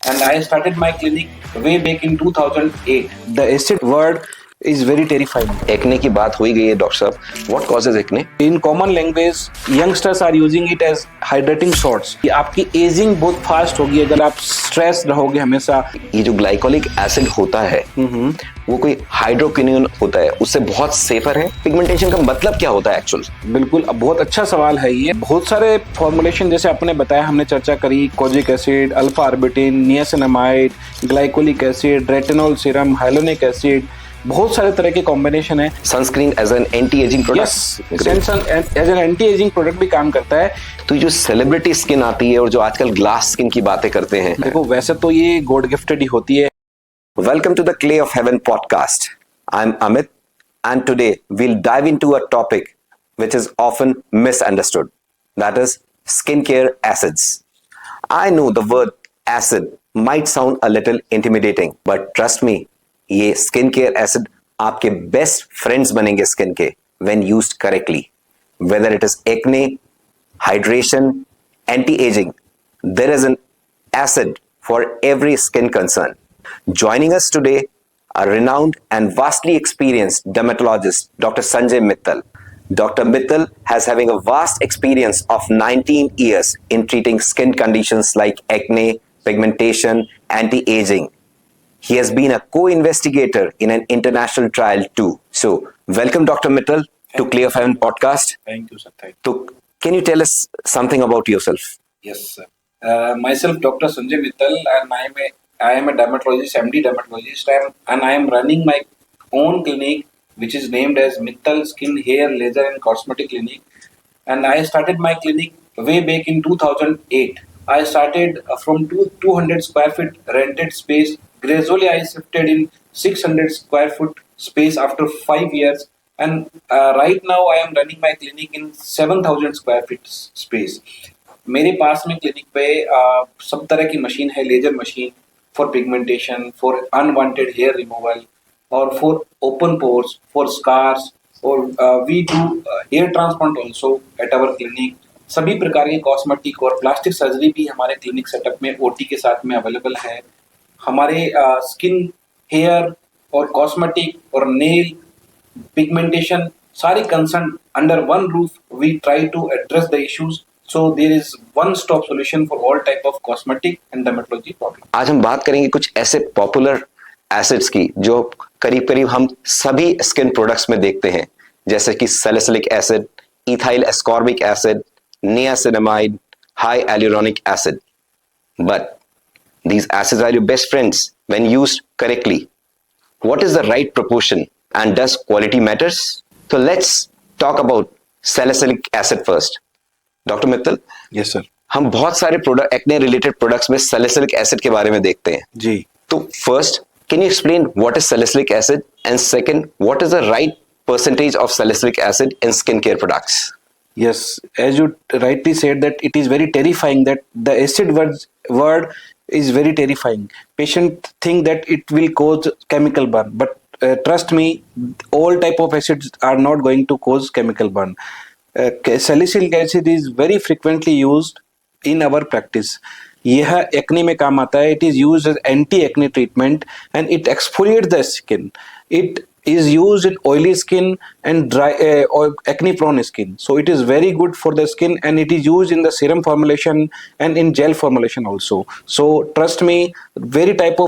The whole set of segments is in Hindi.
and I started my clinic way back in 2008. The acid word is very terrifying. Acne की बात हो ही गई है डॉक्टर साहब. What causes acne? In common language, youngsters are using it as hydrating shots. कि आपकी एजिंग बहुत फास्ट होगी अगर आप स्ट्रेस रहोगे हमेशा. ये जो ग्लाइकोलिक एसिड होता है वो कोई हाइड्रोक्विनोन होता है, उससे बहुत सेफर है. पिगमेंटेशन का मतलब क्या होता है एक्चुअल? बिल्कुल, अब बहुत अच्छा सवाल है ये. बहुत सारे फॉर्मुलेशन जैसे आपने बताया, हमने चर्चा करी, kojic acid, alpha arbutin, niacinamide, glycolic acid, retinol serum, hyaluronic acid, बहुत सारे तरह के कॉम्बिनेशन है. Sunscreen as an anti ageing product. Yes, as an anti ageing product भी काम करता है. तो ये जो सेलिब्रिटी स्किन आती है और जो आजकल ग्लास स्किन की बातें करते हैं, देखो वैसे तो ये गॉड गिफ्टेड ही होती है. Welcome to the Clay of Heaven podcast. I'm Amit, and today we'll dive into a topic which is often misunderstood. That is skincare acids. I know the word acid might sound a little intimidating, but trust me, ये skincare acid आपके best friends बनेंगे skin के when used correctly. Whether it is acne, hydration, anti-aging, there is an acid for every skin concern. Joining us today, a renowned and vastly experienced dermatologist, Dr. Sanjay Mittal. Dr. Mittal has having a vast experience of 19 years in treating skin conditions like acne, pigmentation, anti-aging. He has been a co-investigator in an international trial too. So, welcome Dr. Mittal to Clay of Heaven podcast. Thank you, sir. So, can you tell us something about yourself? Yes, sir. Myself, Dr. Sanjay Mittal, and I am a dermatologist, MD dermatologist, and I am running my own clinic, which is named as Mittal Skin, Hair, Laser and Cosmetic Clinic. And I started my clinic way back in 2008. I started from 200 square feet rented space. Gradually, I shifted in 600 square foot space after 5 years. And right now, I am running my clinic in 7,000 square feet space. मेरे पास में क्लिनिक पे सब तरह की मशीन है. Laser machine for pigmentation, for unwanted hair removal, और for open pores, for scars, और we do hair transplant also at our clinic. सभी प्रकार के कॉस्मेटिक और प्लास्टिक सर्जरी भी हमारे क्लिनिक सेटअप में ओटी के साथ में अवेलेबल है. हमारे स्किन, हेयर और कॉस्मेटिक और नेल, पिगमेंटेशन सारे concern under one roof. We try to address the issues. So there is one-stop solution for all type of cosmetic and dermatology problem. आज हम बात करेंगे कुछ ऐसे पॉपुलर एसिड्स की जो करीब करीब हम सभी स्किन प्रोडक्ट्स में देखते हैं, जैसे कि salicylic acid, ethyl ascorbic acid, niacinamide, hyaluronic acid. But these acids are your best friends when used correctly. What is the right proportion and does quality matters? So let's talk about salicylic acid first. Doctor Mittal. Yes sir. हम बहुत सारे प्रोडक्ट, एक्ने रिलेटेड प्रोडक्ट्स में सैलिसिलिक एसिड के बारे में देखते हैं जी. तो first, can you explain what is salicylic acid, and second, what is the right percentage of salicylic acid in skin care products? Yes, as you rightly said that it is very terrifying that the acid word is very terrifying. Patient think that it will cause chemical burn, but trust me, all type of acids are not going to cause chemical burn. Salicylic acid is very frequently used in our practice. यह एक्ने में काम आता है. It is used as anti-acne treatment and it exfoliates the skin. It is used in oily skin and dry or acne-prone skin. So it is very good for the skin, and it is used in the serum formulation and in gel formulation also. So trust me, many type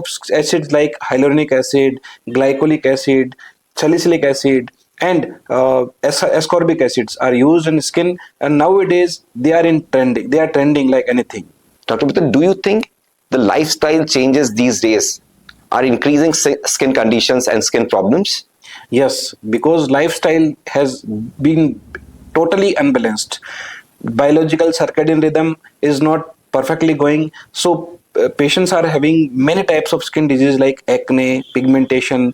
of acids like hyaluronic acid, glycolic acid, salicylic acid, and ascorbic acids are used in skin, and nowadays they are trending like anything. Dr. Mittal, do you think the lifestyle changes these days are increasing skin conditions and skin problems? Yes, because lifestyle has been totally unbalanced. Biological circadian rhythm is not perfectly going, so patients are having many types of skin disease like acne, pigmentation,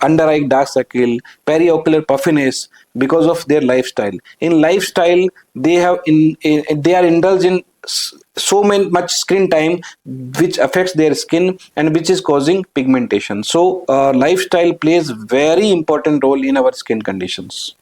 under eye dark circle, periocular puffiness, because of their lifestyle. In lifestyle, they are indulged in so much screen time, which affects their skin and which is causing pigmentation. So lifestyle plays very important role in our skin conditions.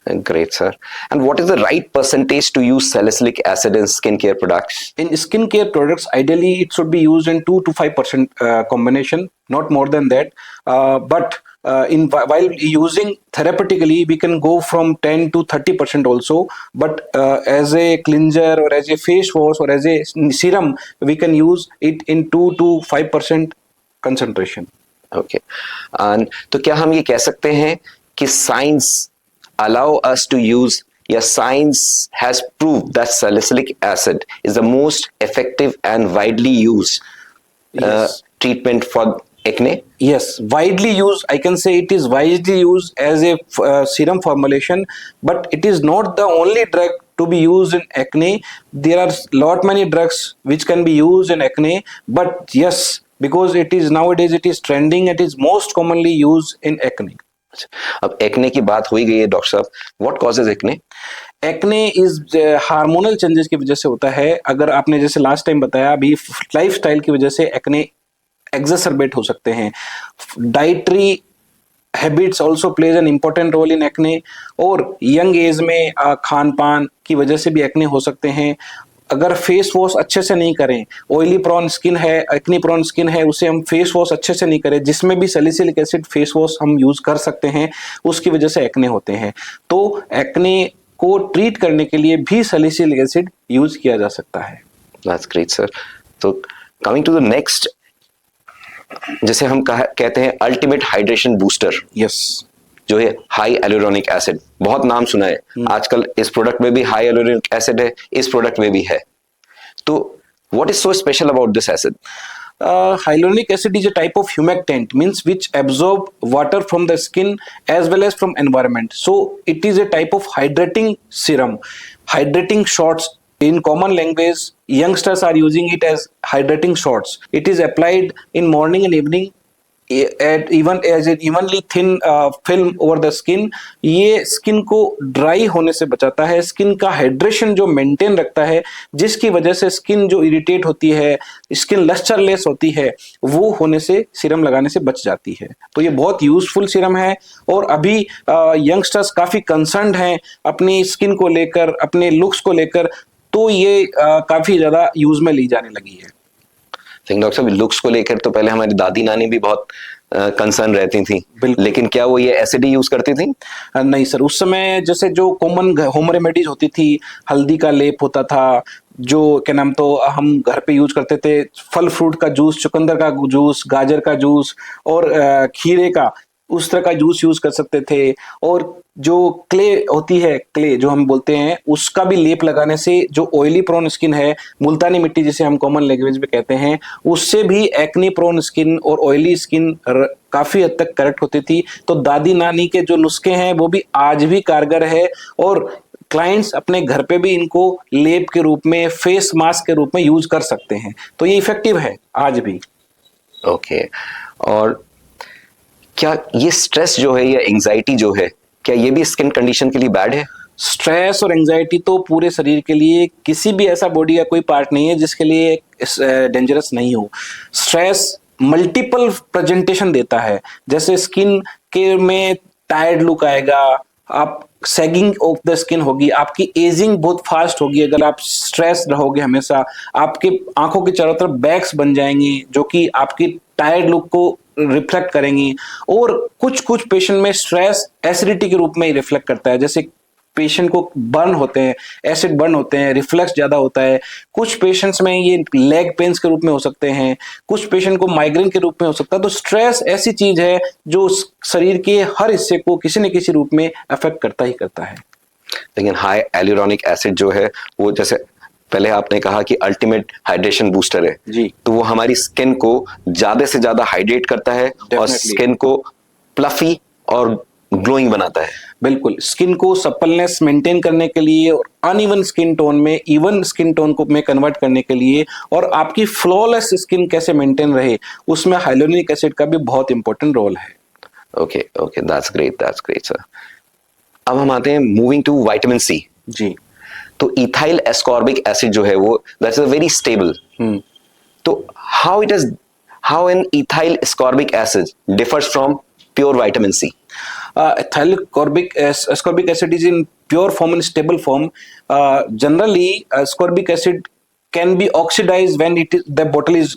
Great, sir. And what is the right percentage to use salicylic acid in skincare products? In skincare products, ideally it should be used in 2 to 5% combination, not more than that. But while using therapeutically, we can go from 10 to 30% also. But as a cleanser or as a face wash or as a serum, we can use it in 2 to 5% concentration. Okay. And तो क्या हम ये कह सकते हैं कि science allow us to use, yeah, science has proved that salicylic acid is the most effective and widely used Yes. treatment for acne? Yes, widely used. I can say it is widely used as a serum formulation, but it is not the only drug to be used in acne. There are lot many drugs which can be used in acne, but yes, because it is nowadays it is trending, it is most commonly used in acne. अब एक्ने की बात हो ही गई है डॉक्टर साहब, what causes acne? Acne is hormonal changes की वजह से होता है. अगर आपने जैसे लास्ट टाइम बताया, अभी लाइफस्टाइल की वजह से एक्ने एग्जैसरबेट हो सकते हैं. Dietary habits also plays an important role in acne, और यंग एज में खान पान की वजह से भी एक्ने हो सकते हैं. अगर फेस वॉश अच्छे से नहीं करें, ऑयली प्रॉन स्किन है, एक्नी प्रॉन स्किन है, उसे हम फेस वॉश अच्छे से नहीं करें, जिसमें भी सैलिसिलिक एसिड फेस वॉश हम यूज कर सकते हैं, उसकी वजह से एक्ने होते हैं. तो एक्ने को ट्रीट करने के लिए भी सैलिसिलिक एसिड यूज किया जा सकता है. That's great sir. तो कमिंग टू द नेक्स्ट, जैसे हम कहते हैं अल्टीमेट हाइड्रेशन बूस्टर, यस, जो है हाई एलुरोनिक एसिड. बहुत नाम सुना है आजकल. इस प्रोडक्ट में भी हाई एलुरोनिक एसिड है, इस प्रोडक्ट में भी है. तो what is so special about this acid? Hyaluronic acid is a type of humectant, means which absorb water from the skin as well as from environment. So it is a type of hydrating serum, hydrating shots. In common language, youngsters are using it as hydrating shots. It is applied in morning and evening at even as an evenly thin film over the skin. ये स्किन को ड्राई होने से बचाता है, स्किन का हाइड्रेशन जो मेंटेन रखता है, जिसकी वजह से स्किन जो इरिटेट होती है, स्किन लस्टरलेस होती है, वो होने से सीरम लगाने से बच जाती है. तो ये बहुत यूजफुल सीरम है, और अभी यंगस्टर्स काफी कंसर्न्ड हैं अपनी स्किन को लेकर, अपने लुक्स को लेकर, तो ये काफी ज्यादा यूज में ली जाने लगी है. डॉक्टर साहब, लुक्स को लेकर तो पहले हमारी दादी नानी भी बहुत कंसर्न रहती थी, लेकिन क्या वो ये एसिड ही यूज करती थी? नहीं सर, उस समय जैसे जो कॉमन होम रेमेडीज होती थी, हल्दी का लेप होता था, जो क्या नाम, तो हम घर पे यूज करते थे. फल फ्रूट का जूस, चुकंदर का जूस, गाजर का जूस और खीरे का, उस तरह का जूस यूज कर सकते थे. और जो क्ले होती है, क्ले जो हम बोलते हैं, उसका भी लेप लगाने से जो ऑयली प्रोन स्किन है, मुल्तानी मिट्टी जिसे हम कॉमन लैंग्वेज में कहते हैं, उससे भी एक्नी प्रोन स्किन और ऑयली स्किन काफी हद तक करेक्ट होती थी. तो दादी नानी के जो नुस्खे हैं वो भी आज भी कारगर है, और क्लाइंट्स अपने घर पे भी इनको लेप के रूप में, फेस मास्क के रूप में यूज कर सकते हैं. तो ये इफेक्टिव है आज भी. ओके. और क्या ये स्ट्रेस जो है या एंजाइटी जो है, क्या ये भी स्किन कंडीशन के लिए बैड है? स्ट्रेस और एंजाइटी तो पूरे शरीर के लिए, किसी भी ऐसा बॉडी का कोई पार्ट नहीं है जिसके लिए डेंजरस नहीं हो. स्ट्रेस मल्टीपल प्रेजेंटेशन देता है. जैसे स्किन के में टायर्ड लुक आएगा, आप सैगिंग ऑफ द स्किन होगी, आपकी एजिंग बहुत फास्ट होगी अगर आप स्ट्रेस रहोगे हमेशा. आपके आंखों के चारों तरफ बैग्स बन जाएंगी जो कि आपकी टायर्ड लुक को रिफ्लेक्ट करेंगी. और कुछ पेशेंट में स्ट्रेस एसिडिटी के रूप में ही रिफ्लेक्ट करता है. जैसे पेशेंट को बर्न होते हैं, एसिड बर्न होते हैं, रिफ्लक्स ज्यादा होता है. कुछ पेशेंट्स में ये लेग पेन्स के रूप में हो सकते हैं, कुछ पेशेंट को माइग्रेन के रूप में हो सकता है. तो स्ट्रेस ऐसी चीज है जो शरीर के हर हिस्से को किसी न किसी रूप में अफेक्ट करता ही करता है. लेकिन हाई एल्यूरोनिक एसिड जो है, वो जैसे पहले आपने कहा कि अल्टीमेट हाइड्रेशन बूस्टर है जी, तो वो हमारी स्किन को ज्यादा से ज्यादा हाइड्रेट करता है और स्किन को प्लफी और ग्लोइंग बनाता है. बिल्कुल. स्किन को सप्पलनेस मेंटेन करने के लिए और अनइवन स्किन टोन में इवन स्किन टोन को में कन्वर्ट करने के लिए, और आपकी फ्लॉलेस स्किन कैसे मेंटेन रहे, उसमें हाइलुरोनिक एसिड का भी बहुत इंपॉर्टेंट रोल है. Okay okay, that's great sir. अब हम आते हैं मूविंग टू विटामिन सी. जी. तो इथाइल एस्कॉर्बिक एसिड जो है वो दैट्स अ वेरी स्टेबल. तो how an ethyl ascorbic acid differs from pure vitamin C? ascorbic acid is in pure form and stable form. Generally, ascorbic acid can be oxidized when the bottle is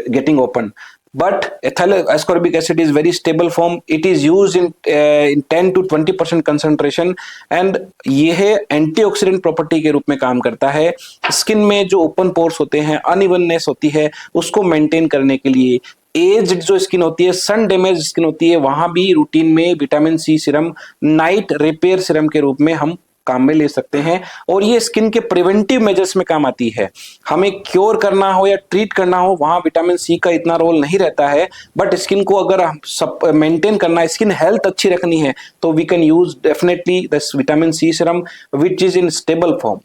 getting open. But ethyl ascorbic acid is very stable form. It is used in 10 to 20% concentration, and ये है एंटीऑक्सीडेंट प्रॉपर्टी के रूप में काम करता है. स्किन में जो ओपन पोर्स होते हैं, अनइवननेस होती है, उसको मेंटेन करने के लिए, एज जो स्किन होती है, सन डैमेज स्किन होती है, वहां भी रूटीन में vitamin C serum night repair serum के रूप में हम काम में ले सकते हैं. और ये स्किन के प्रिवेंटिव मेजर्स में काम आती है. हमें क्योर करना हो या ट्रीट करना हो, वहां विटामिन सी का इतना रोल नहीं रहता है. बट स्किन को अगर मेंटेन करना है, स्किन हेल्थ अच्छी रखनी है, तो we can use definitely this vitamin C serum which is in stable form.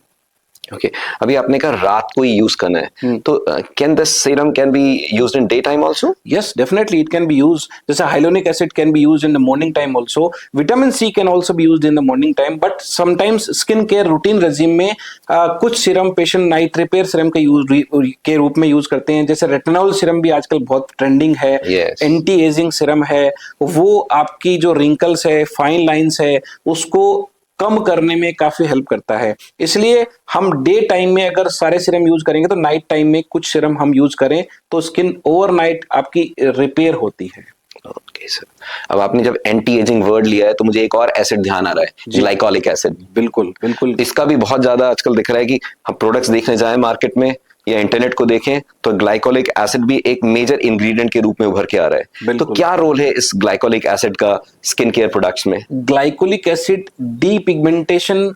Okay, अभी आपने कहा रात को ही यूज करना है, तो can this serum can be used in day time also? Yes, definitely it can be used. जैसे hyaluronic acid can be used in the morning time also. Vitamin C can also be used in the morning time. But sometimes skin care routine regime में कुछ serum patient night repair serum के रूप में यूज करते हैं. जैसे रेटिनॉल सीरम भी आजकल बहुत ट्रेंडिंग है. Yes. एंटी एजिंग सीरम है. वो आपकी जो रिंकल्स है, फाइन लाइंस है, उसको कम करने में काफी हेल्प करता है. इसलिए हम डे टाइम में अगर सारे सीरम यूज करेंगे, तो नाइट टाइम में कुछ सीरम हम यूज करें, तो स्किन ओवरनाइट आपकी रिपेयर होती है. ओके सर, अब आपने जब एंटी एजिंग वर्ड लिया है, तो मुझे एक और एसिड ध्यान आ रहा है, ग्लाइकोलिक एसिड. बिल्कुल बिल्कुल. इसका भी बहुत ज्यादा आजकल दिख रहा है कि हम प्रोडक्ट्स देखने जाएं मार्केट में या इंटरनेट को देखें, तो ग्लाइकोलिक एसिड भी एक मेजर इंग्रेडिएंट के रूप में उभर के आ रहा है. तो क्या रोल है इस ग्लाइकोलिक एसिड का स्किन केयर प्रोडक्ट्स में? ग्लाइकोलिक एसिड डीपिगमेंटेशन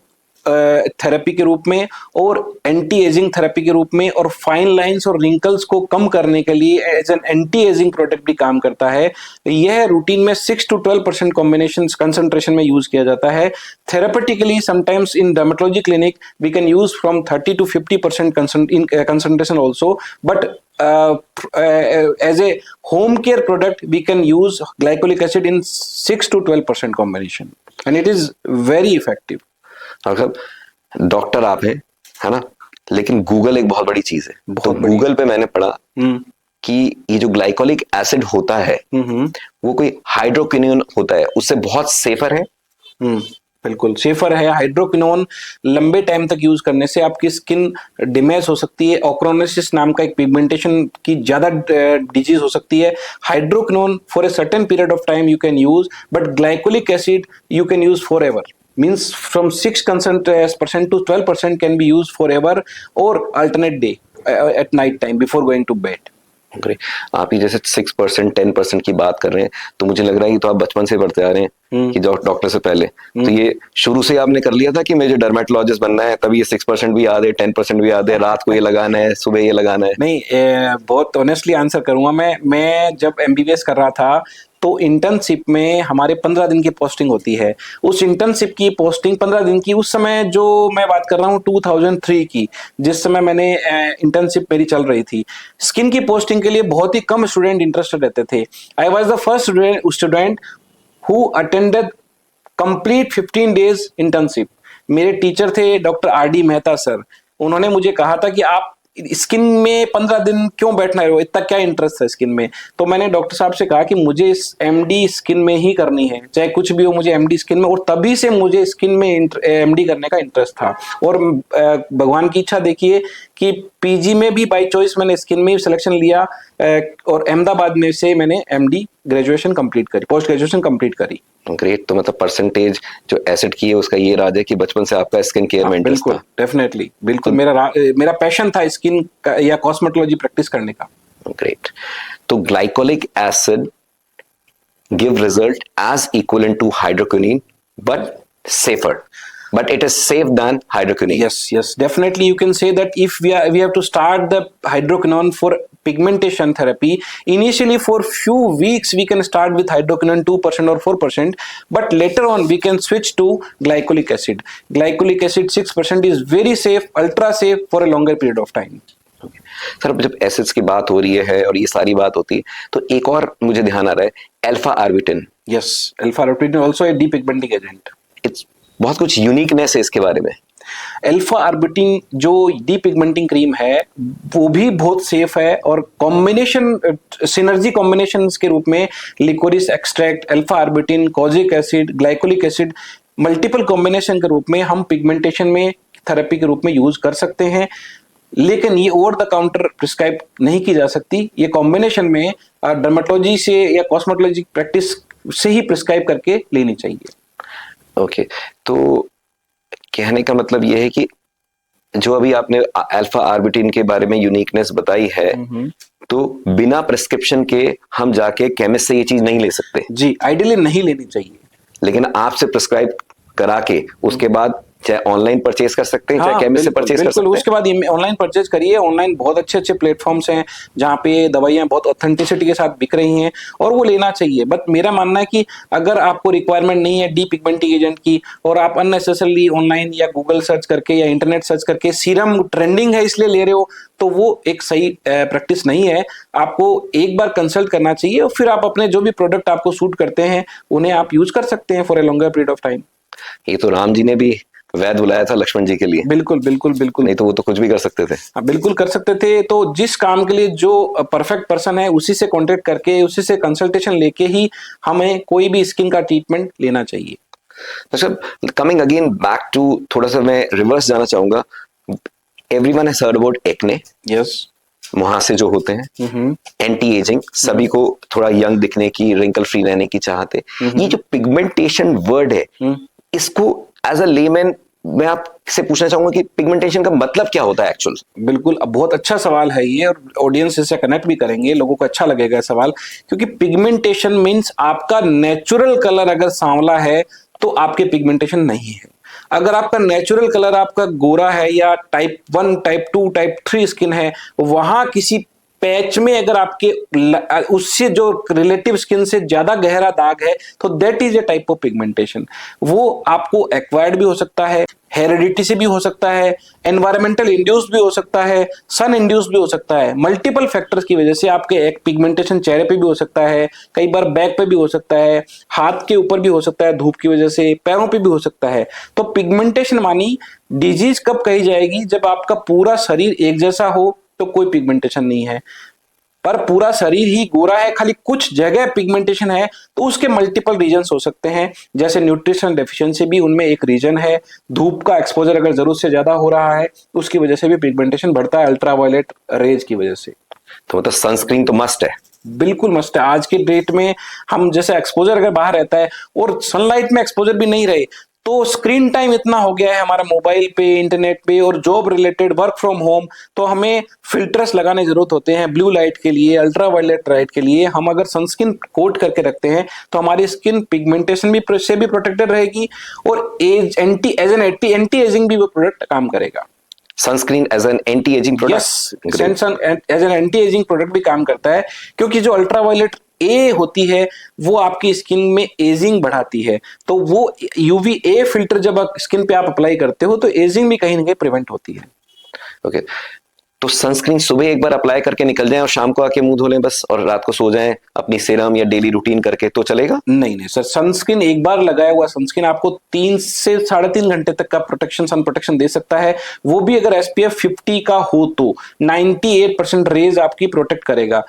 थेरेपी के रूप में और एंटी एजिंग थेरेपी के रूप में और फाइन लाइंस और रिंकल्स को कम करने के लिए as an anti ageing product भी काम करता है. यह रूटीन में 6 to 12% कॉम्बिनेशन कंसंट्रेशन में यूज किया जाता है. Therapeutically sometimes in dermatology clinic we can use from 30 to 50% concentration also, but as a home care product we can use glycolic acid in 6 to 12% combination, and it is very effective. मतलब डॉक्टर आप हैं, है ना, लेकिन गूगल एक बहुत बड़ी चीज है. तो गूगल पे मैंने पढ़ा कि ये जो ग्लाइकोलिक एसिड होता है वो कोई हाइड्रोक्विनोन होता है, उससे बहुत सेफर है. बिल्कुल सेफर है. हाइड्रोक्विनोन लंबे टाइम तक यूज करने से आपकी स्किन डैमेज हो सकती है. ऑक्रोनेसिस नाम का एक पिगमेंटेशन की ज्यादा डिजीज हो सकती है. Hydroquinone for a certain period of time you can use, but glycolic acid you can use forever. Means from 6% to 12% can be used forever or alternate day at night time before going to bed. आप ही जैसे 6% 10% की बात कर रहे हैं, तो मुझे लग रहा है कि तो आप बचपन से पढ़ते आ रहे हैं कि डॉक्टर से पहले. तो ये शुरू से आपने कर लिया था कि मुझे डर्मेटोलॉजिस्ट बनना है, तभी ये 6% भी याद है, 10% भी याद है, रात को ये लगाना है, सुबह ये लगाना है? नहीं, बहुत ऑनेस्टली आंसर करूंगा. मैं जब MBBS कर रहा था, तो इंटर्नशिप में हमारे 15 दिन की पोस्टिंग होती है. उस इंटर्नशिप की पोस्टिंग 15 दिन की, उस समय जो मैं बात कर रहा हूँ 2003 की, जिस समय मैंने इंटर्नशिप मेरी चल रही थी, स्किन की पोस्टिंग के लिए बहुत ही कम स्टूडेंट इंटरेस्टेड रहते थे. I was the first student who attended complete 15 days internship. मेरे टीचर थे डॉक्टर RD मेहता सर. उन्होंने मुझे कहा था कि आप स्किन में 15 दिन क्यों बैठना है, इतना क्या इंटरेस्ट है स्किन में. तो मैंने डॉक्टर साहब से कहा कि मुझे MD स्किन में ही करनी है, चाहे कुछ भी हो, मुझे MD स्किन में. और तभी से मुझे स्किन में MD करने का इंटरेस्ट था. और भगवान की इच्छा देखिए कि PG में भी बाय चॉइस मैंने स्किन में सिलेक्शन लिया, और अहमदाबाद में से मैंने MD ग्रेजुएशन कंप्लीट करी, पोस्ट ग्रेजुएशन कंप्लीट करी. ग्रेट. तो मतलब परसेंटेज जो एसिड की है उसका ये राज है कि बचपन से आपका स्किन केयर में इंटरेस्ट था. डेफिनेटली, बिल्कुल. मेरा पैशन था स्किन का या कॉस्मेटोलॉजी प्रैक्टिस करने का. ग्रेट. तो glycolic acid give result as equivalent to hydroquinone but safer. But it is safe than hydroquinone. Yes, definitely. You can say that if we have to start the hydroquinone for pigmentation therapy, initially for few weeks we can start with hydroquinone 2% or 4%, but later on we can switch to glycolic acid. Glycolic acid 6% is very safe, ultra safe for a longer period of time. Sir, जब एसिड्स की बात हो रही है और ये सारी बात होती है, तो एक और मुझे ध्यान आ रहा है, alpha arbutin. Yes, alpha arbutin also a depigmenting agent. It's बहुत कुछ यूनिकनेस है इसके बारे में. अल्फा आर्बिटिन जो डीपिगमेंटिंग क्रीम है वो भी बहुत सेफ है, और कॉम्बिनेशन सिनर्जी कॉम्बिनेशन के रूप में liquorice extract, alpha arbutin, kojic acid, glycolic acid, multiple combination के रूप में हम पिगमेंटेशन में थेरेपी के रूप में यूज कर सकते हैं। लेकिन ये ओवर द काउंटर प्रिस्क्राइब नहीं की जा सकती, ये कॉम्बिनेशन में डर्मेटोलॉजी से या कॉस्मेटोलॉजी प्रैक्टिस से ही प्रिस्क्राइब करके लेनी चाहिए। ओके, तो कहने का मतलब ये है कि जो अभी आपने अल्फा आर्बिटिन के बारे में यूनिकनेस बताई है, तो बिना प्रिस्क्रिप्शन के हम जाके केमिस्ट से ये चीज नहीं ले सकते। जी, आइडियली नहीं लेनी चाहिए, लेकिन आपसे प्रिस्क्राइब करा के उसके बाद चाहे ऑनलाइन परचेज कर सकते हैं, चाहे हाँ, केमिस्ट से बिल्कुल, परचेज कर बिल्कुल। सकते उसके बाद ऑनलाइन परचेज करिए। ऑनलाइन बहुत अच्छे अच्छे प्लेटफॉर्म्स हैं जहाँ पे दवाइयाँ बहुत ऑथेंटिसिटी के साथ बिक रही हैं, और वो लेना चाहिए। बट मेरा मानना है कि अगर आपको रिक्वायरमेंट नहीं है डीपिगमेंटिंग एजेंट की, और आप अननेसेसरली ऑनलाइन या गूगल सर्च करके या इंटरनेट सर्च करके सीरम ट्रेंडिंग है इसलिए ले रहे हो, तो वो एक सही प्रैक्टिस नहीं है। आपको एक बार कंसल्ट करना चाहिए, और फिर आप अपने जो भी प्रोडक्ट आपको सूट करते हैं उन्हें आप यूज कर सकते हैं for a longer period of time. ये तो राम जी ने भी वैद बुलाया था लक्ष्मण जी के लिए। बिल्कुल बिल्कुल बिल्कुल, नहीं तो वो तो कुछ भी कर सकते थे। हाँ, बिल्कुल कर सकते थे। तो जिस काम के लिए जो परफेक्ट पर्सन है उसी से कांटेक्ट करके, उसी से कंसल्टेशन लेके ही हमें कोई भी स्किन का ट्रीटमेंट लेना चाहिए। तो sir, coming again back to, थोड़ा सा मैं रिवर्स जाना चाहूंगा। Everyone has heard about acne, yes, मुहासे जो होते हैं, एंटी एजिंग, सभी को थोड़ा यंग दिखने की, रिंकल फ्री रहने की चाहत है। ये जो पिगमेंटेशन वर्ड है, इसको एज अ लेमैन मैं आपसे पूछना चाहूंगा कि पिगमेंटेशन का मतलब क्या होता है एक्चुअल? बिल्कुल, अब बहुत अच्छा सवाल है ये, और ऑडियंस इससे कनेक्ट भी करेंगे, लोगों को अच्छा लगेगा ये सवाल। क्योंकि पिगमेंटेशन मीन्स आपका नेचुरल कलर अगर सांवला है तो आपके पिगमेंटेशन नहीं है। अगर आपका नेचुरल कलर आपका गोरा है, या टाइप 1, टाइप 2, टाइप 3 स्किन है, वहां किसी पैच में अगर आपके उससे जो रिलेटिव स्किन से ज्यादा गहरा दाग है, तो that is a type of pigmentation. वो आपको एक्वायर्ड भी हो सकता है, हेरिडिटी से भी हो सकता है, एनवायरमेंटल इंड्यूस्ड भी हो सकता है, सन इंड्यूस्ड भी हो सकता है। मल्टीपल फैक्टर्स की वजह से आपके एक पिगमेंटेशन चेहरे पे भी हो सकता है, कई बार बैक पे भी हो सकता है, हाथ के ऊपर भी हो सकता है धूप की वजह से, पैरों पे भी हो सकता है। तो पिगमेंटेशन मानी डिजीज कब कही जाएगी? जब आपका पूरा शरीर एक जैसा हो तो कोई पिगमेंटेशन नहीं है, पर पूरा शरीर ही गोरा है, खाली कुछ जगह पिगमेंटेशन है, तो उसके मल्टीपल रीजंस हो सकते हैं। जैसे न्यूट्रिशन डेफिशिएंसी भी उनमें एक रीजन है। धूप का एक्सपोजर अगर जरूरत से ज्यादा हो रहा है उसकी वजह से भी पिगमेंटेशन बढ़ता है, अल्ट्रावायलेट रेज की वजह से। तो मतलब सनस्क्रीन तो मस्ट है। बिल्कुल मस्ट है। आज के डेट में हम जैसे एक्सपोजर अगर बाहर रहता है और सनलाइट में एक्सपोजर भी नहीं रहे, तो स्क्रीन टाइम इतना हो गया है हमारा मोबाइल पे, इंटरनेट पे, और job related work from home, तो हमें फिल्टर्स लगाने जरूरत होते हैं ब्लू लाइट के लिए, अल्ट्रावायलेट लाइट के लिए। हम अगर सनस्क्रीन कोट करके रखते हैं तो हमारी स्किन पिगमेंटेशन भी से भी प्रोटेक्टेड रहेगी, और एंटी एजिंग भी वो प्रोडक्ट काम करेगा। Sunscreen as an anti ageing product? As an anti ageing product भी काम करता है, क्योंकि जो अल्ट्रावायलेट ए होती है वो आपकी स्किन में एजिंग बढ़ाती है। तो वो यूवी ए फिल्टर जब आप स्किन पे आप अप्लाई करते हो तो एजिंग भी कहीं ना कहीं प्रिवेंट होती है। ओके, तो सनस्क्रीन सुबह एक बार अप्लाई करके निकल जाएं और शाम को आके मुंह धो लें बस, और रात को सो जाएं अपनी सीरम या डेली रूटीन करके, तो चलेगा? नहीं नहीं सर, सनस्क्रीन एक बार लगाया हुआ सनस्क्रीन आपको 3 से 3.5 घंटे तक का प्रोटेक्शन, सन प्रोटेक्शन दे सकता है। वो भी अगर SPF 50 का हो तो 98% रेज आपकी प्रोटेक्ट करेगा।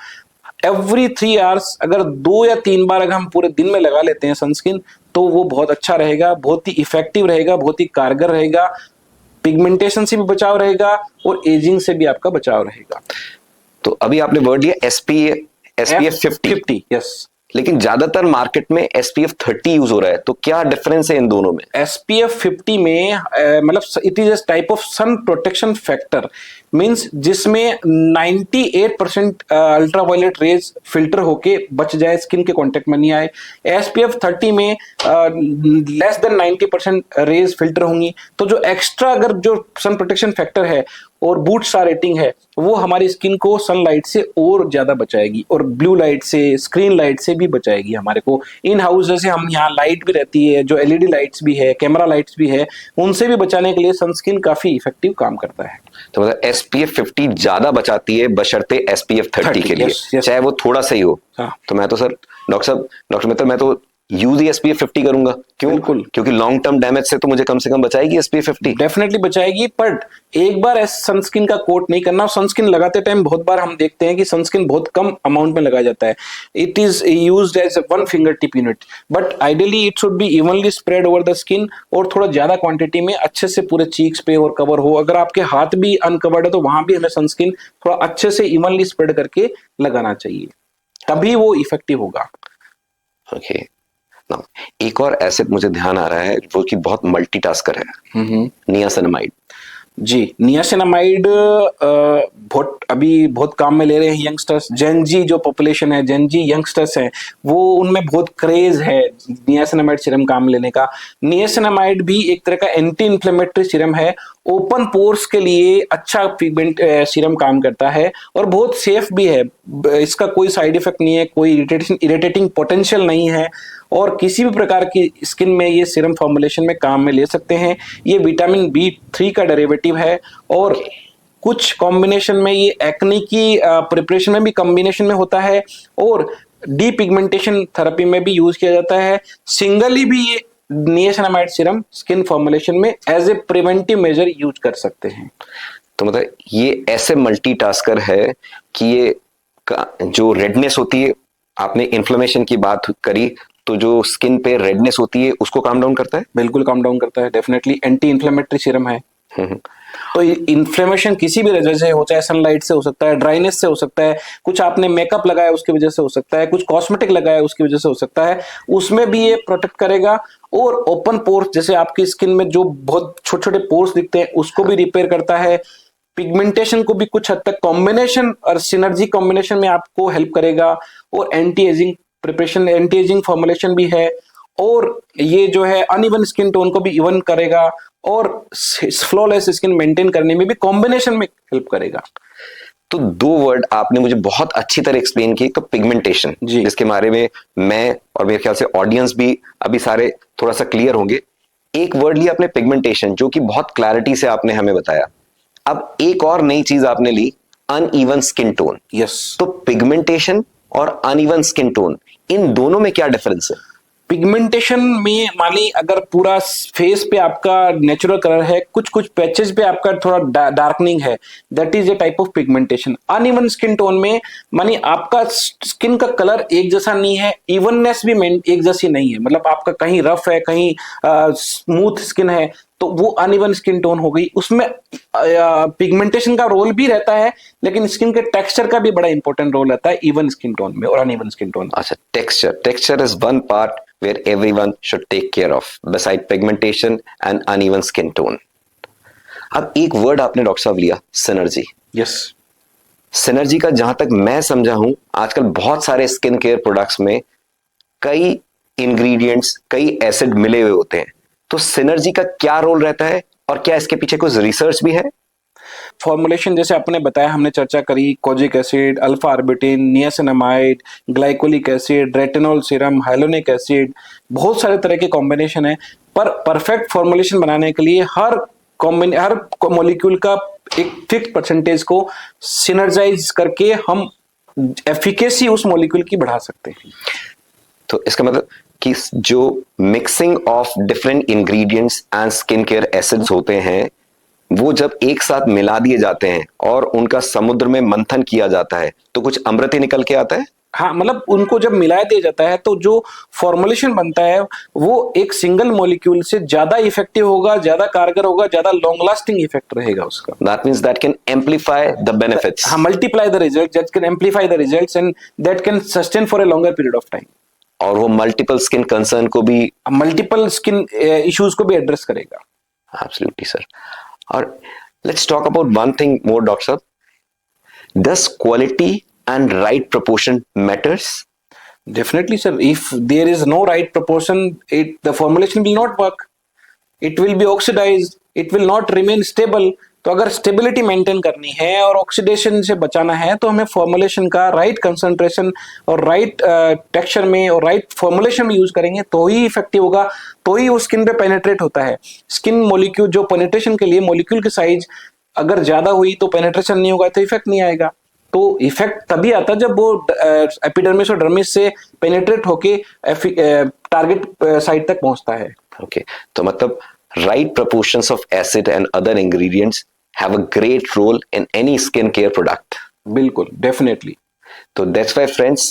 एवरी 3 आवर्स अगर 2 या 3 बार अगर हम पूरे दिन में लगा लेते हैं सनस्क्रीन, तो वो बहुत अच्छा रहेगा, बहुत ही इफेक्टिव रहेगा, बहुत ही कारगर रहेगा। पिगमेंटेशन से भी बचाव रहेगा और एजिंग से भी आपका बचाव रहेगा। तो अभी आपने वर्ड लिया SPF 50। यस, लेकिन ज्यादातर मार्केट में SPF 30 यूज हो रहा है, तो क्या डिफरेंस है इन दोनों में? SPF 50 में मतलब it is a type of sun protection factor, means जिसमें 98% अल्ट्रावायलेट रेज फिल्टर होके बच जाए, स्किन के कांटेक्ट में नहीं आए। SPF 30 में लेस देन 90% रेज फिल्टर होंगी, तो जो एक्स्ट्रा अगर जो सन प्रोटेक्शन फैक्टर है और बूट स्टार रेटिंग है, वो हमारी स्किन को सनलाइट से और ज्यादा बचाएगी, और ब्लू लाइट से, स्क्रीन लाइट से भी बचाएगी। हमारे को इन हाउस जैसे हम यहाँ लाइट भी रहती है, जो LED लाइट्स भी है, कैमरा लाइट्स भी है, उनसे भी बचाने के लिए सनस्क्रीन काफी इफेक्टिव काम करता है। तो मतलब SPF 50 ज्यादा बचाती है बशर्ते SPF 30 के लिए, yes, yes. चाहे वो थोड़ा सा ही हो। हाँ। तो मैं तो सर डॉक्टर मित्तल, मैं तो यूज ही SPF 50 करूंगा। क्यों? बिल्कुल। क्योंकि लॉन्ग टर्म डैमेज से तो मुझे कम से कम बचाएगी SPF 50। डेफिनेटली बचाएगी, बट एक बार सनस्क्रीन का कोट नहीं करना। सनस्क्रीन लगाते टाइम बहुत बार हम देखते हैं कि सनस्क्रीन बहुत कम अमाउंट में लगाया जाता है। It is used as one finger tip unit, but ideally it should be evenly spread over the skin, और थोड़ा ज्यादा क्वांटिटी में अच्छे से पूरे चीक्स पे और कवर हो। अगर आपके हाथ भी अनकवर्ड है तो वहां भी हमें सनस्क्रीन थोड़ा अच्छे से इवनली स्प्रेड करके लगाना चाहिए, तभी वो इफेक्टिव होगा। ओके, नाउ एक और एसिड मुझे ध्यान आ रहा है वो कि बहुत मल्टीटास्कर है, नियासिनामाइड। जी, नियासिनामाइड बहुत काम में ले रहे हैं यंगस्टर्स। जेनजी जो पॉपुलेशन है, जेनजी यंगस्टर्स हैं, वो उनमें बहुत क्रेज है नियासिनामाइड सीरम काम लेने का। नियासिनामाइड भी एक तरह का एंटी इन्फ्लेमेटरी सीरम है, ओपन पोर्स के लिए अच्छा पिगमेंट सीरम काम करता है और बहुत सेफ भी है। इसका कोई साइड इफेक्ट नहीं है, कोई इरिटेटिंग पोटेंशियल नहीं है, और किसी भी प्रकार की स्किन में ये सीरम फॉर्मुलेशन में काम में ले सकते हैं। ये विटामिन B3 का डेरिवेटिव है, और कुछ कॉम्बिनेशन में ये एक्ने की प्रिपरेशन में भी कॉम्बिनेशन में होता है, और डीपिगमेंटेशन थेरेपी में भी यूज किया जाता है। सिंगली भी ये नियासिनामाइड सीरम स्किन फॉर्मुलेशन में as a preventive measure use कर सकते हैं। तो मतलब ये ऐसे मल्टीटास्कर है कि ये जो रेडनेस होती है, आपने इन्फ्लेमेशन की बात करी, तो जो स्किन पे रेडनेस होती है उसको काम डाउन करता है। बिल्कुल काम डाउन करता है, डेफिनेटली एंटी इन्फ्लेमेटरी सीरम है। तो इन्फ्लेमेशन किसी भी वजह से हो, चाहे सनलाइट से हो सकता है, ड्राइनेस से हो सकता है, कुछ आपने मेकअप लगाया उसकी वजह से हो सकता है, कुछ कॉस्मेटिक लगाया उसकी वजह से हो सकता है, उसमें भी ये प्रोटेक्ट करेगा। और ओपन पोर्स, जैसे आपकी स्किन में जो बहुत छोटे छोटे पोर्स दिखते हैं, उसको भी रिपेयर करता है। पिगमेंटेशन को भी कुछ हद तक कॉम्बिनेशन और सिनर्जी कॉम्बिनेशन में आपको हेल्प करेगा, और anti ageing preparation, anti ageing formulation भी है, और ये जो है अनइवन स्किन टोन को भी इवन करेगा, और फ्लॉलेस स्किन मेंटेन करने में भी कॉम्बिनेशन में हेल्प करेगा। तो दो वर्ड आपने मुझे बहुत अच्छी तरह एक्सप्लेन किए, तो पिगमेंटेशन, जिसके बारे में मैं और मेरे ख्याल से ऑडियंस भी अभी सारे थोड़ा सा क्लियर होंगे। एक वर्ड लिया आपने पिगमेंटेशन, जो कि बहुत क्लैरिटी से आपने हमें बताया। अब एक और नई चीज आपने ली, अनइवन स्किन टोन। यस, तो पिगमेंटेशन और अनइवन स्किन टोन, इन दोनों में क्या डिफरेंस है? पिगमेंटेशन में मान ली अगर पूरा फेस पे आपका नेचुरल कलर है, कुछ कुछ पैचेस पे आपका थोड़ा डार्कनिंग है, that is a type of pigmentation. Uneven skin tone में मानी आपका स्किन का कलर एक जैसा नहीं है, इवननेस भी एक जैसी नहीं है, मतलब आपका कहीं रफ है, कहीं स्मूथ स्किन है, तो वो अनइवन स्किन टोन हो गई। उसमें पिगमेंटेशन का रोल भी रहता है, लेकिन स्किन के टेक्सचर का भी बड़ा इंपॉर्टेंट रोल रहता है इवन स्किन टोन में और अनइवन स्किन टोन। अच्छा, texture is one part where everyone should take care of beside pigmentation and uneven skin tone. अब एक वर्ड आपने डॉक्टर साहब लिया, सिनर्जी। यस, सिनर्जी का जहां तक मैं समझा हूं, आजकल बहुत सारे स्किन केयर प्रोडक्ट्स में कई इंग्रेडिएंट्स, कई एसिड मिले हुए होते हैं, तो सिनर्जी का क्या रोल रहता है और क्या इसके पीछे कुछ रिसर्च भी है? फॉर्मुलेशन जैसे आपने बताया, हमने चर्चा करी, kojic acid, alpha arbutin, niacinamide, glycolic acid, retinol serum, hyaluronic acid, बहुत सारे तरह के कॉम्बिनेशन है। पर परफेक्ट फॉर्मुलेशन बनाने के लिए हर मॉलिक्यूल का एक फिक्स परसेंटेज को सिनर्जाइज करके हम एफिकेसी उस मॉलिक्यूल की बढ़ा सकते हैं। तो इसका मतलब कि जो mixing of different ingredients and skin care acids होते हैं, वो जब एक साथ मिला दिए जाते हैं और उनका समुद्र में मंथन किया जाता है, तो कुछ अमृत ही निकल के आता है। हाँ, मतलब उनको जब मिला दिया जाता है तो जो फॉर्मुलेशन बनता है वो एक सिंगल मॉलिक्यूल से ज्यादा इफेक्टिव होगा, ज्यादा कारगर होगा, ज्यादा लॉन्ग लास्टिंग इफेक्ट रहेगा उसका। That means that can amplify the benefits. हाँ, multiply the result, that can amplify the results and that can sustain for a longer period of time. और वो मल्टीपल स्किन कंसर्न को भी, मल्टीपल स्किन इश्यूज को भी एड्रेस करेगा। Absolutely sir. और let's talk about one thing more, Dr. Sahab. Does quality and right proportion matters? Definitely, sir. If there is no right proportion, the formulation will not work. It will be oxidized. It will not remain stable. तो अगर स्टेबिलिटी मेंटेन करनी है और ऑक्सीडेशन से बचाना है, तो हमें फॉर्मुलेशन का राइट कंसंट्रेशन और राइट टेक्सचर में और राइट फॉर्मुलेशन में यूज करेंगे, तो ही इफेक्टिव होगा, तो ही वो स्किन पे पेनिट्रेट होता है। स्किन मॉलिक्यूल जो पेनिट्रेशन के लिए मॉलिक्यूल की साइज अगर ज्यादा हुई तो पेनिट्रेशन नहीं होगा, तो इफेक्ट नहीं आएगा। तो इफेक्ट तभी आता है जब वो एपिडर्मिस और डर्मिस से पेनिट्रेट होके टारगेट साइट तक पहुंचता है। Okay. तो मतलब right proportions of acid and other ingredients have a great role in any skincare product. बिल्कुल, definitely. So that's why, friends,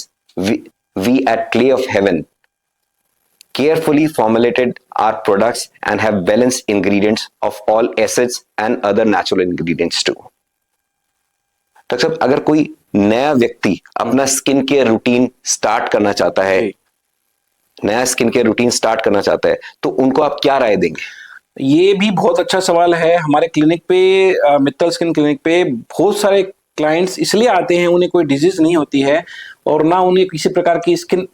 we at Clay of Heaven carefully formulated our products and have balanced ingredients of all acids and other natural ingredients too. Doctor साहब, अगर कोई नया व्यक्ति अपना स्किन केयर रूटीन स्टार्ट करना चाहता है, नया स्किन केयर रूटीन स्टार्ट करना चाहता है, तो उनको आप क्या राय देंगे? ये भी बहुत अच्छा सवाल है। हमारे क्लिनिक पे, मित्तल स्किन क्लिनिक पे बहुत सारे क्लाइंट्स इसलिए आते हैं, उन्हें कोई डिजीज नहीं होती है और ना उन्हें किसी प्रकार की स्किन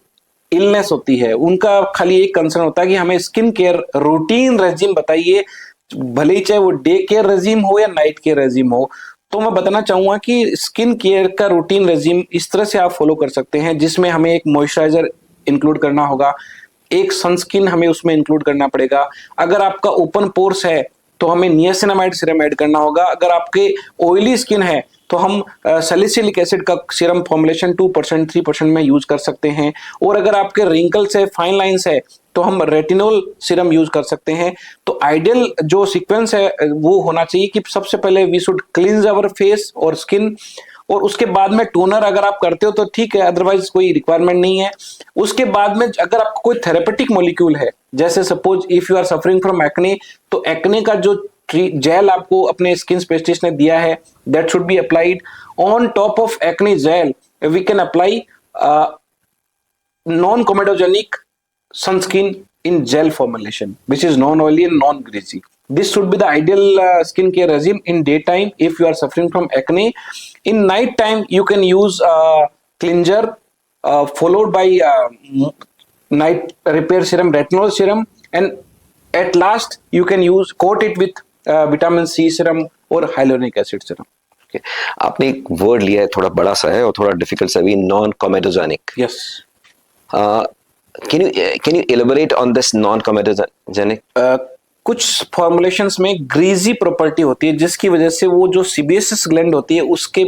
इलनेस होती है। उनका खाली एक कंसर्न होता है कि हमें स्किन केयर रूटीन रेजिम बताइए, भले ही चाहे वो डे केयर रेजिम हो या नाइट केयर रेजिम हो। तो मैं बताना चाहूंगा कि स्किन केयर का रूटीन रेजिम इस तरह से आप फॉलो कर सकते हैं, जिसमें हमें एक मॉइस्चराइजर इंक्लूड करना होगा, एक सनस्क्रीन हमें उसमें इंक्लूड करना पड़ेगा। अगर आपका ओपन पोर्स है तो हमें नियासिनामाइड सीरम ऐड करना होगा। अगर आपके ऑयली स्किन है तो हम सैलिसिलिक एसिड का सीरम फॉर्मुलेशन 2% 3% में यूज कर सकते हैं। और अगर आपके रिंकल्स है, फाइन लाइंस है, तो हम रेटिनोल सीरम यूज कर सकते हैं। तो आइडियल जो सीक्वेंस है वो होना चाहिए कि सबसे पहले we should cleanse our face और स्किन, और उसके बाद में टोनर अगर आप करते हो तो ठीक है, अदरवाइज कोई रिक्वायरमेंट नहीं है। उसके बाद में अगर आपको कोई थेरेपेटिक मॉलिक्यूल है, जैसे suppose if you are suffering from acne, तो एक्ने का जो जेल आपको अपने स्किन स्पेशलिस्ट ने दिया है, that should be applied on top of acne gel. We can apply non comedogenic sunscreen in gel formulation, which is non-oily and non-greasy. This should be the ideal skincare regime in daytime if you are suffering from acne. In night time, you can use cleanser followed by night repair serum, retinol serum, and at last you can use coat it with vitamin C serum or hyaluronic acid serum. Okay. आपने एक वर्ड लिया है, थोड़ा बड़ा सा है और थोड़ा डिफिकल्ट सा भी, non comedogenic. Yes. Can you elaborate on this non-comedogenic? कुछ फॉर्मुलेशंस में ग्रीजी प्रॉपर्टी होती है, जिसकी वजह से वो जो सीबीएसएस ग्लैंड होती है उसके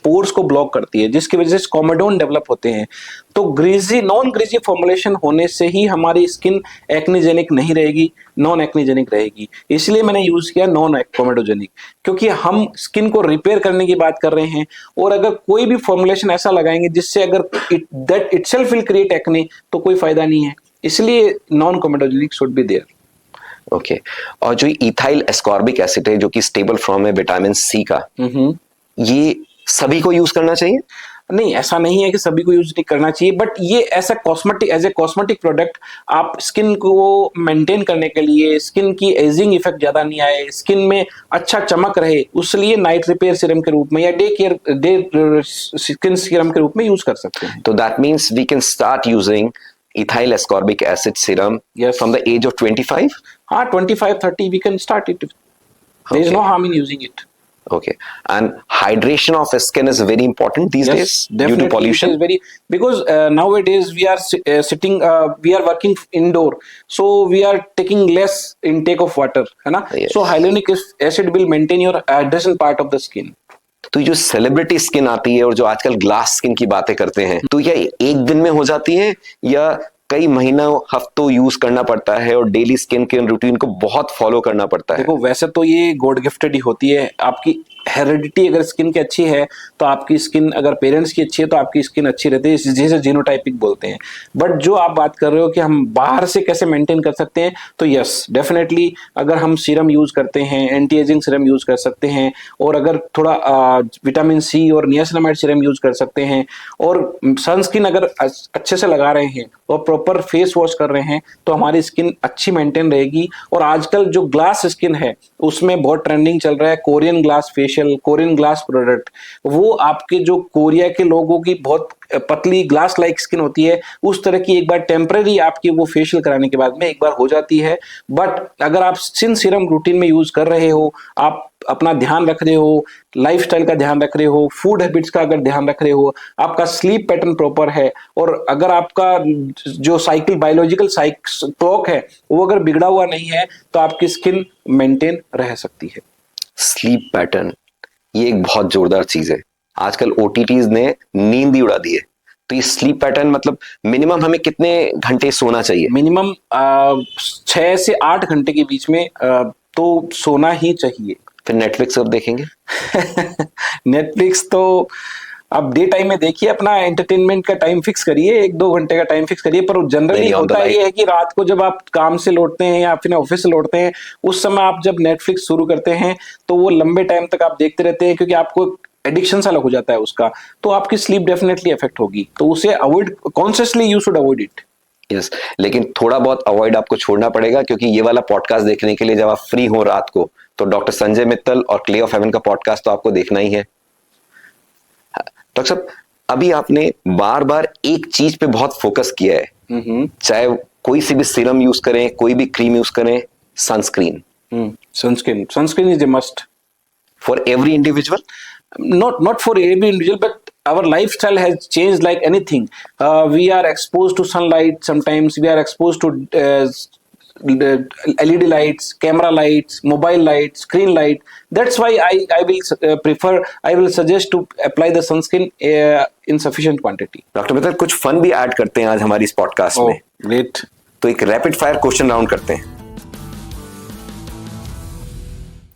पोर्स को ब्लॉक करती है, जिसकी वजह से कोमेडोन डेवलप होते हैं। तो ग्रीजी, नॉन ग्रीजी फॉर्मुलेशन होने से ही हमारी स्किन एक्नीजेनिक नहीं रहेगी, नॉन एक्नीजेनिक रहेगी। इसलिए मैंने यूज किया नॉन कोमेडोजेनिक, क्योंकि हम स्किन को रिपेयर करने की बात कर रहे हैं। और अगर कोई भी फॉर्मुलेशन ऐसा लगाएंगे जिससे अगर that itself will create acne, तो कोई फायदा नहीं है। इसलिए non comedogenic should be there. Okay. और जो इथाइल एस्कॉर्बिक एसिड है, जो कि स्टेबल फॉर्म है विटामिन सी का, ये सभी को यूज करना चाहिए? नहीं, ऐसा नहीं है कि सभी को यूज नहीं करना चाहिए, बट ये ऐसा cosmetic, as a cosmetic product आप स्किन को मेंटेन करने के लिए, स्किन की एजिंग इफेक्ट ज्यादा नहीं आए, स्किन में अच्छा चमक रहे, उसलिए नाइट रिपेयर सीरम के रूप में या डे स्किन सीरम के रूप में यूज कर सकते हैं। तो that means we can start using ethyl ascorbic acid serum from the age of 25? हाँ, 25-30 we can start it. There is no harm in using it. Okay. And hydration of skin is very important these days due to pollution. It is very, because nowadays we are sitting, we are working indoor, so we are taking less intake of water, है ना? Yes. So hyaluronic acid will maintain your hydration part of the skin. तो जो सेलिब्रिटी स्किन आती है और जो आजकल ग्लास स्किन की बातें करते हैं, तो यह एक दिन में हो जाती है या कई महीनों हफ्तों यूज करना पड़ता है और डेली स्किन केयर रूटीन को बहुत फॉलो करना पड़ता है? देखो, वैसे तो ये गॉड गिफ्टेड ही होती है। आपकी हेरिडिटी अगर स्किन की अच्छी है तो आपकी स्किन, अगर पेरेंट्स की अच्छी है तो आपकी स्किन अच्छी रहती है, जिसे जीनोटाइपिक बोलते हैं। बट जो आप बात कर रहे हो कि हम बाहर से कैसे मेंटेन कर सकते हैं, तो यस, डेफिनेटली अगर हम सीरम यूज करते हैं, एंटी एजिंग सीरम यूज कर सकते हैं, और अगर थोड़ा विटामिन सी और नियासिनामाइड सीरम यूज कर सकते हैं, और सनस्क्रीन अगर अच्छे से लगा रहे हैं और प्रॉपर फेस वॉश कर रहे हैं, तो हमारी स्किन अच्छी मेंटेन रहेगी। और आजकल जो ग्लास स्किन है उसमें बहुत ट्रेंडिंग चल रहा है Korean glass facial, Korean glass product. वो आपके जो कोरिया के लोगों की बहुत पतली ग्लास लाइक स्किन होती है, उस तरह की एक बार टेम्पररी आपकी वो फेशियल कराने के बाद में एक बार हो जाती है। बट अगर आप सिन सीरम रूटीन में यूज कर रहे हो, आप अपना ध्यान रख रहे हो, लाइफस्टाइल का ध्यान रख रहे हो, फूड हैबिट्स का अगर ध्यान रख रहे हो, आपका स्लीप पैटर्न प्रॉपर है, और अगर आपका जो साइकिल, बायोलॉजिकल क्लॉक है, वो अगर बिगड़ा हुआ नहीं है, तो आपकी स्किन मेंटेन रह सकती है। स्लीप पैटर्न, ये एक बहुत जोरदार चीज है। आजकल OTTs ने नींद ही उड़ा दी है। तो ये स्लीप पैटर्न मतलब मिनिमम हमें कितने घंटे सोना चाहिए? मिनिमम 6 से 8 घंटे के बीच में तो सोना ही चाहिए। फिर नेटफ्लिक्स कब देखेंगे? नेटफ्लिक्स तो आप डे टाइम में देखिए, अपना एंटरटेनमेंट का टाइम फिक्स करिए, 1-2 घंटे का टाइम फिक्स करिए। पर जनरली Maybe on the होता night. ये है कि रात को जब आप काम से लौटते हैं या फिर ऑफिस से लौटते हैं, उस समय आप जब नेटफ्लिक्स शुरू करते हैं तो वो लंबे टाइम तक आप देखते रहते हैं, क्योंकि आपको एडिक्शन सा लग हो जाता है उसका, तो आपकी स्लीप डेफिनेटली अफेक्ट होगी। तो उसे avoid, consciously you should avoid it. Yes, लेकिन थोड़ा बहुत अवॉइड आपको छोड़ना पड़ेगा, क्योंकि ये वाला पॉडकास्ट देखने के लिए जब आप फ्री हो रात को, तो डॉक्टर संजय मित्तल और क्ले ऑफ हेवन का पॉडकास्ट तो आपको देखना ही है। डॉक्टर साहब, अभी आपने बार बार एक चीज पे बहुत फोकस किया है, चाहे कोई सी भी सीरम यूज करें, कोई भी क्रीम यूज करें, sunscreen. Sunscreen is a must for every individual? not for every individual, but our lifestyle has changed like anything. We are exposed to sunlight, sometimes we are exposed to LED lights, camera lights, mobile lights, screen light. That's why I will suggest to apply the sunscreen in sufficient quantity. Doctor Mittal, कुछ फन भी ऐड करते हैं आज हमारी इस पॉडकास्ट में। Great. तो एक रैपिड फायर क्वेश्चन राउंड करते हैं।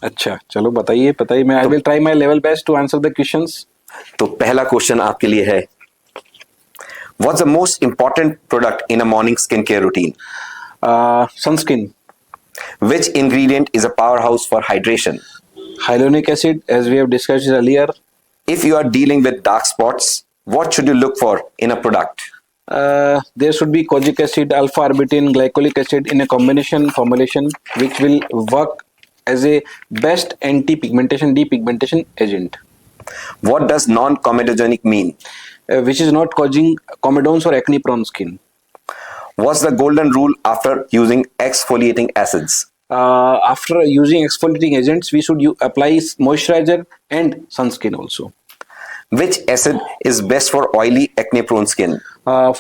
अच्छा, चलो बताइए मैं I will try my level best to answer the questions. तो पहला क्वेश्चन आपके लिए है, what's the most important product in a morning skin care routine? Sunscreen. Which ingredient is a powerhouse for hydration? Hyaluronic acid, as we have discussed earlier. If you are dealing with dark spots, what should you look for in a product? There should be kojic acid, alpha arbutin, glycolic acid in a combination formulation, which will work as a best anti-pigmentation, depigmentation agent. What does non-comedogenic mean? Which is not causing comedones or acne-prone skin. What's the golden rule after using exfoliating acids? After using exfoliating agents, we should apply moisturizer and sunscreen also. Which acid is best for oily, acne-prone skin?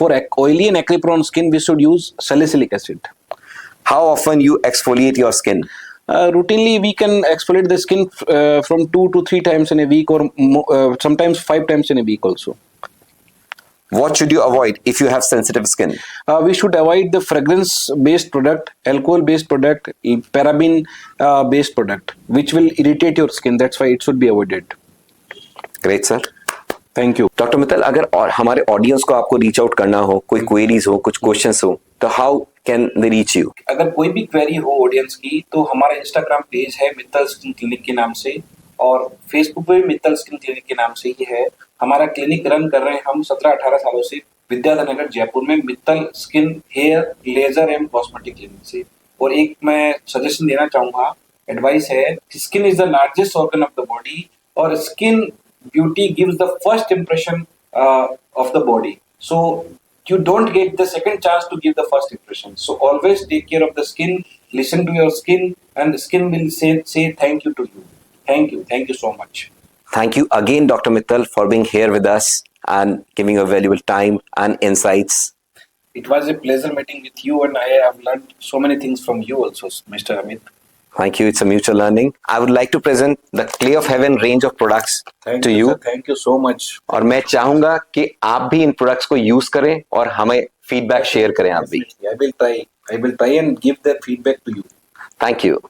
For oily and acne-prone skin, we should use salicylic acid. How often you exfoliate your skin? Routinely, we can exfoliate the skin from 2 to 3 times in a week, or sometimes 5 times in a week also. What should you avoid if you have sensitive skin? We should avoid the fragrance-based product, alcohol-based product, paraben-based product, which will irritate your skin. That's why it should be avoided. Great, sir. Thank you. Doctor Mittal, अगर और हमारे ऑडियंस को आपको रीच आउट करना हो, कोई क्वेरीज हो, कुछ क्वेश्चंस हो, तो how can they reach you? अगर कोई भी क्वेरी हो ऑडियंस की, तो हमारा इंस्टाग्राम पेज है मित्तल स्किन क्लिनिक के नाम से, और फेसबुक पे भी मित्तल स्किन क्लिनिक के नाम से ही है। हमारा क्लिनिक रन कर रहे हैं हम 17-18 सालों से विद्याधर नगर जयपुर में, Mittal skin hair laser and cosmetic clinic से। और एक मैं सजेशन देना चाहूंगा, एडवाइस है, skin is the largest organ of the body, और skin beauty gives the first impression of the body, so you don't get the second chance to give the first impression. So always take care of the skin, listen to your skin, and the skin will say thank you to you. Thank you so much. Thank you again, Dr. Mittal, for being here with us and giving your valuable time and insights. It was a pleasure meeting with you, and I have learned so many things from you also, Mr. Amit. Thank you. It's a mutual learning. I would like to present the Clay of Heaven range of products to you. Thank you so much. और मैं चाहूंगा कि आप भी इन प्रोडक्ट्स को यूज करें और हमें फीडबैक शेयर करें आप भी। I will try and give that feedback to you. Thank you.